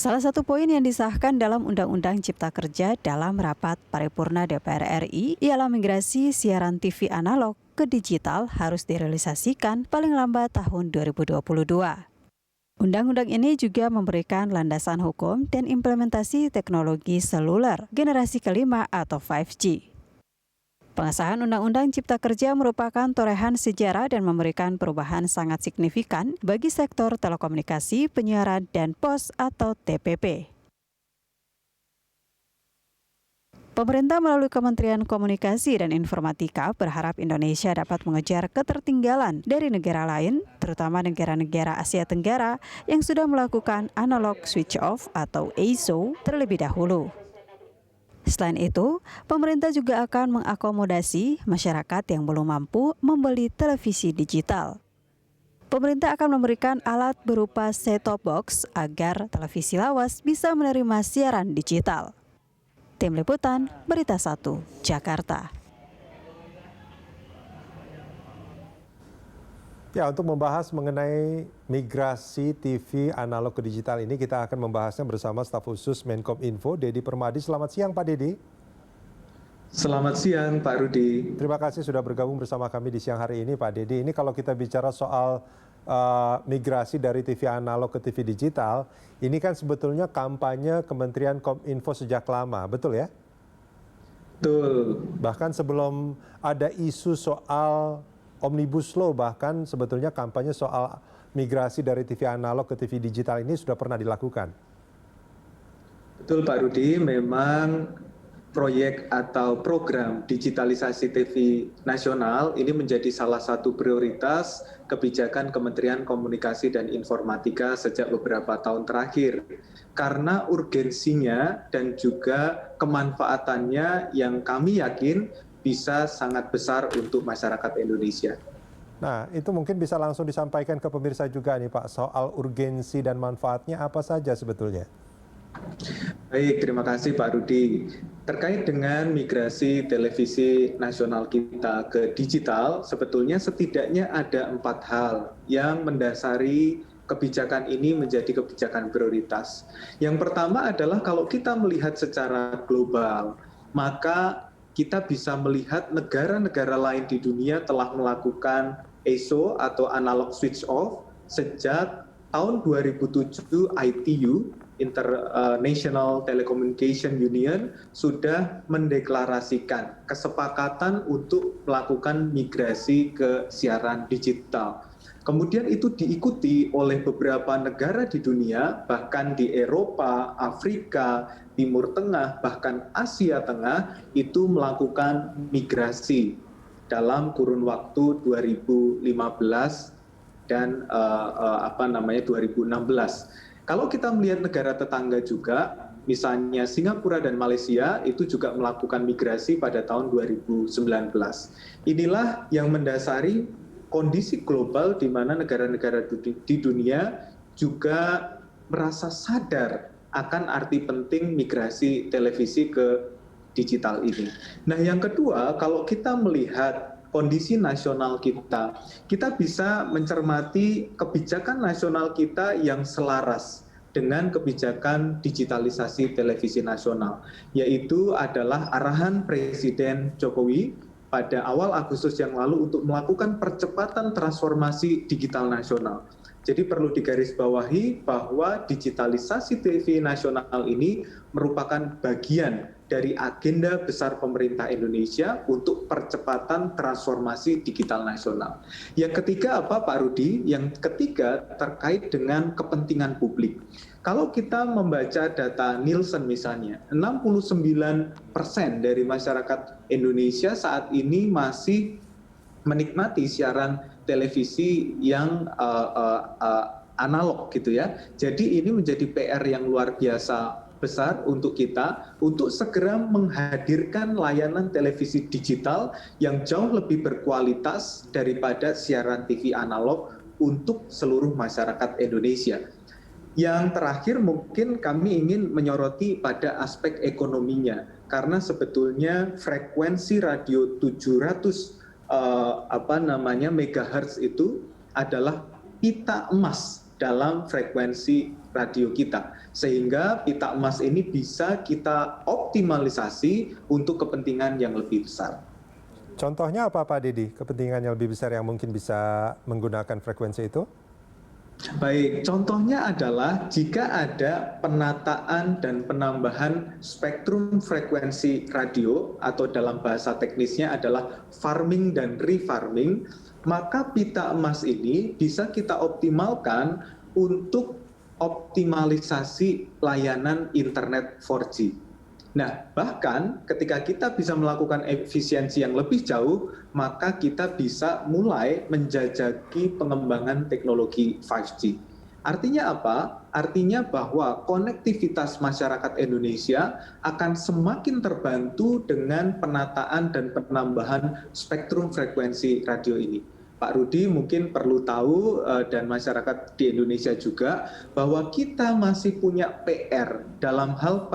Salah satu poin yang disahkan dalam Undang-Undang Cipta Kerja dalam rapat paripurna DPR RI ialah migrasi siaran TV analog ke digital harus direalisasikan paling lambat tahun 2022. Undang-undang ini juga memberikan landasan hukum dan implementasi teknologi seluler generasi kelima atau 5G. Pengesahan Undang-Undang Cipta Kerja merupakan torehan sejarah dan memberikan perubahan sangat signifikan bagi sektor telekomunikasi, penyiaran, dan pos atau TPP. Pemerintah melalui Kementerian Komunikasi dan Informatika berharap Indonesia dapat mengejar ketertinggalan dari negara lain, terutama negara-negara Asia Tenggara yang sudah melakukan analog switch off atau ASO terlebih dahulu. Selain itu, pemerintah juga akan mengakomodasi masyarakat yang belum mampu membeli televisi digital. Pemerintah akan memberikan alat berupa set-top box agar televisi lawas bisa menerima siaran digital. Tim Liputan, Berita 1, Jakarta. Ya, untuk membahas mengenai migrasi TV analog ke digital ini, kita akan membahasnya bersama staf khusus Menkominfo, Dedi Permadi. Selamat siang, Pak Dedi. Selamat siang, Pak Rudi. Terima kasih sudah bergabung bersama kami di siang hari ini, Pak Dedi. Ini kalau kita bicara soal migrasi dari TV analog ke TV digital, ini kan sebetulnya kampanye Kementerian Kominfo sejak lama, betul ya? Betul. Bahkan sebelum ada isu soal Omnibus Law, bahkan sebetulnya kampanye soal migrasi dari TV analog ke TV digital ini sudah pernah dilakukan. Betul Pak Rudi, memang proyek atau program digitalisasi TV nasional ini menjadi salah satu prioritas kebijakan Kementerian Komunikasi dan Informatika sejak beberapa tahun terakhir. Karena urgensinya dan juga kemanfaatannya yang kami yakin bisa sangat besar untuk masyarakat Indonesia. Nah, itu mungkin bisa langsung disampaikan ke pemirsa juga nih Pak, soal urgensi dan manfaatnya apa saja sebetulnya? Baik, terima kasih Pak Rudi. Terkait dengan migrasi televisi nasional kita ke digital, sebetulnya setidaknya ada 4 hal yang mendasari kebijakan ini menjadi kebijakan prioritas. Yang pertama adalah kalau kita melihat secara global, maka kita bisa melihat negara-negara lain di dunia telah melakukan ASO atau analog switch off sejak tahun 2007. ITU, International Telecommunication Union, sudah mendeklarasikan kesepakatan untuk melakukan migrasi ke siaran digital. Kemudian itu diikuti oleh beberapa negara di dunia, bahkan di Eropa, Afrika, Timur Tengah, bahkan Asia Tengah, itu melakukan migrasi dalam kurun waktu 2015 dan 2016. Kalau kita melihat negara tetangga juga, misalnya Singapura dan Malaysia, itu juga melakukan migrasi pada tahun 2019. Inilah yang mendasari kondisi global di mana negara-negara di dunia juga merasa sadar akan arti penting migrasi televisi ke digital ini. Nah, yang kedua, kalau kita melihat kondisi nasional kita, kita bisa mencermati kebijakan nasional kita yang selaras dengan kebijakan digitalisasi televisi nasional, yaitu adalah arahan Presiden Jokowi pada awal Agustus yang lalu untuk melakukan percepatan transformasi digital nasional. Jadi perlu digarisbawahi bahwa digitalisasi TV nasional ini merupakan bagian dari agenda besar pemerintah Indonesia untuk percepatan transformasi digital nasional. Yang ketiga apa Pak Rudi? Yang ketiga terkait dengan kepentingan publik. Kalau kita membaca data Nielsen misalnya, 69% dari masyarakat Indonesia saat ini masih menikmati siaran televisi yang analog gitu ya. Jadi ini menjadi PR yang luar biasa besar untuk kita untuk segera menghadirkan layanan televisi digital yang jauh lebih berkualitas daripada siaran TV analog untuk seluruh masyarakat Indonesia. Yang terakhir mungkin kami ingin menyoroti pada aspek ekonominya, karena sebetulnya frekuensi radio 700 megahertz itu adalah pita emas dalam frekuensi radio kita. Sehingga pita emas ini bisa kita optimalisasi untuk kepentingan yang lebih besar. Contohnya apa Pak Dedy, kepentingan yang lebih besar yang mungkin bisa menggunakan frekuensi itu? Baik, contohnya adalah jika ada penataan dan penambahan spektrum frekuensi radio atau dalam bahasa teknisnya adalah farming dan refarming, maka pita emas ini bisa kita optimalkan untuk optimalisasi layanan internet 4G. Nah, bahkan ketika kita bisa melakukan efisiensi yang lebih jauh, maka kita bisa mulai menjajaki pengembangan teknologi 5G. Artinya apa? Artinya bahwa konektivitas masyarakat Indonesia akan semakin terbantu dengan penataan dan penambahan spektrum frekuensi radio ini. Pak Rudi mungkin perlu tahu dan masyarakat di Indonesia juga bahwa kita masih punya PR dalam hal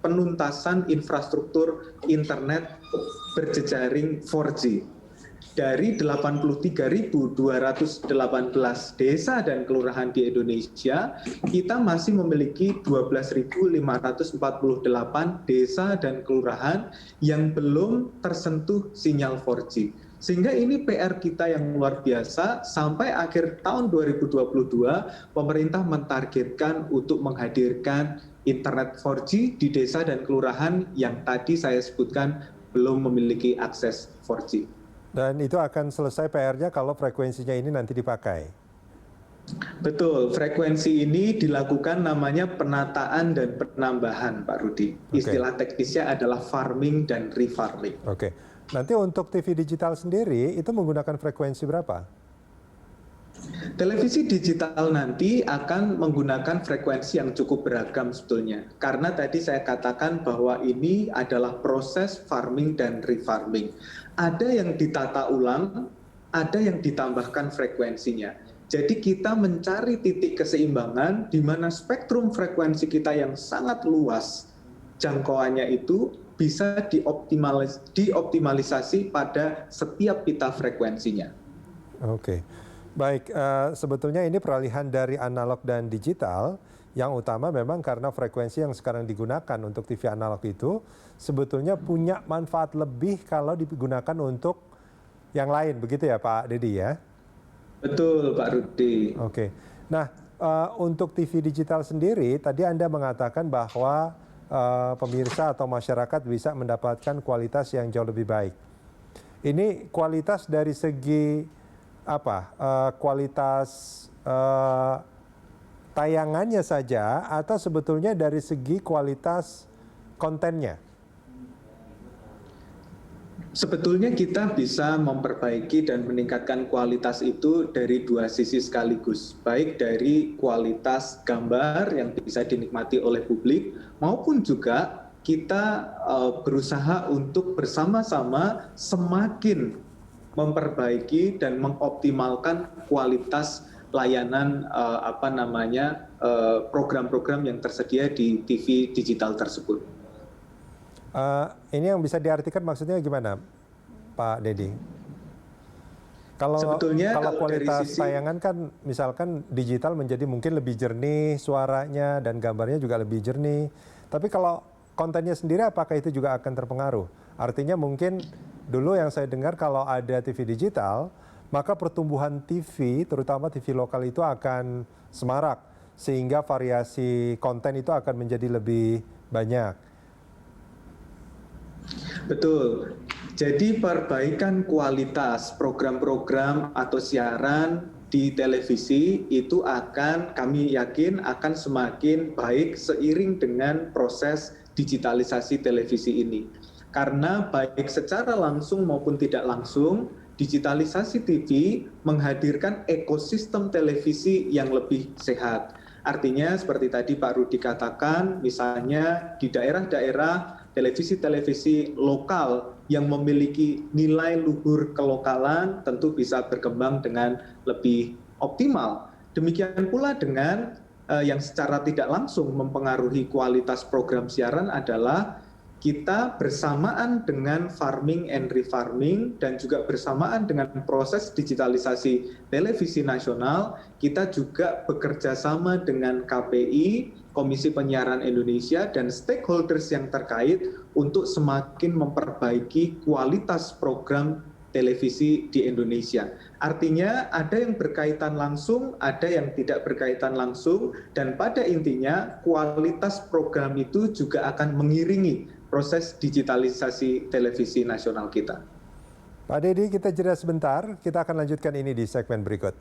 penuntasan infrastruktur internet berjejaring 4G. Dari 83.218 desa dan kelurahan di Indonesia, kita masih memiliki 12.548 desa dan kelurahan yang belum tersentuh sinyal 4G. Sehingga ini PR kita yang luar biasa, sampai akhir tahun 2022 pemerintah mentargetkan untuk menghadirkan internet 4G di desa dan kelurahan yang tadi saya sebutkan belum memiliki akses 4G. Dan itu akan selesai PR-nya kalau frekuensinya ini nanti dipakai? Betul, frekuensi ini dilakukan namanya penataan dan penambahan, Pak Rudi. Istilah teknisnya adalah farming dan refarming. Oke. Nanti untuk TV digital sendiri itu menggunakan frekuensi berapa? Televisi digital nanti akan menggunakan frekuensi yang cukup beragam sebetulnya. Karena tadi saya katakan bahwa ini adalah proses farming dan refarming. Ada yang ditata ulang, ada yang ditambahkan frekuensinya. Jadi kita mencari titik keseimbangan di mana spektrum frekuensi kita yang sangat luas jangkauannya itu bisa dioptimalisasi pada setiap pita frekuensinya. Oke, baik. Sebetulnya ini peralihan dari analog dan digital. Yang utama memang karena frekuensi yang sekarang digunakan untuk TV analog itu sebetulnya punya manfaat lebih kalau digunakan untuk yang lain, begitu ya Pak Dedy ya? Betul Pak Rudi. Oke, nah untuk TV digital sendiri tadi Anda mengatakan bahwa pemirsa atau masyarakat bisa mendapatkan kualitas yang jauh lebih baik. Ini kualitas dari segi apa? Kualitas tayangannya saja atau sebetulnya dari segi kualitas kontennya? Sebetulnya kita bisa memperbaiki dan meningkatkan kualitas itu dari dua sisi sekaligus. Baik dari kualitas gambar yang bisa dinikmati oleh publik, maupun juga kita berusaha untuk bersama-sama semakin memperbaiki dan mengoptimalkan kualitas layanan program-program yang tersedia di TV digital tersebut. Ini yang bisa diartikan maksudnya gimana, Pak Dedy? Kalau kualitas tayangan kan misalkan digital menjadi mungkin lebih jernih suaranya dan gambarnya juga lebih jernih. Tapi kalau kontennya sendiri apakah itu juga akan terpengaruh? Artinya mungkin dulu yang saya dengar kalau ada TV digital, maka pertumbuhan TV, terutama TV lokal itu akan semarak. Sehingga variasi konten itu akan menjadi lebih banyak. Betul. Jadi perbaikan kualitas program-program atau siaran di televisi itu kami yakin akan semakin baik seiring dengan proses digitalisasi televisi ini. Karena baik secara langsung maupun tidak langsung, digitalisasi TV menghadirkan ekosistem televisi yang lebih sehat. Artinya seperti tadi Pak Rudi katakan, misalnya di daerah-daerah televisi-televisi lokal yang memiliki nilai luhur kelokalan tentu bisa berkembang dengan lebih optimal. Demikian pula dengan yang secara tidak langsung mempengaruhi kualitas program siaran adalah kita bersamaan dengan farming and refarming dan juga bersamaan dengan proses digitalisasi televisi nasional, kita juga bekerja sama dengan KPI, Komisi Penyiaran Indonesia, dan stakeholders yang terkait untuk semakin memperbaiki kualitas program televisi di Indonesia. Artinya ada yang berkaitan langsung, ada yang tidak berkaitan langsung, dan pada intinya kualitas program itu juga akan mengiringi proses digitalisasi televisi nasional kita. Pak Dedi, kita jeda sebentar, kita akan lanjutkan ini di segmen berikut.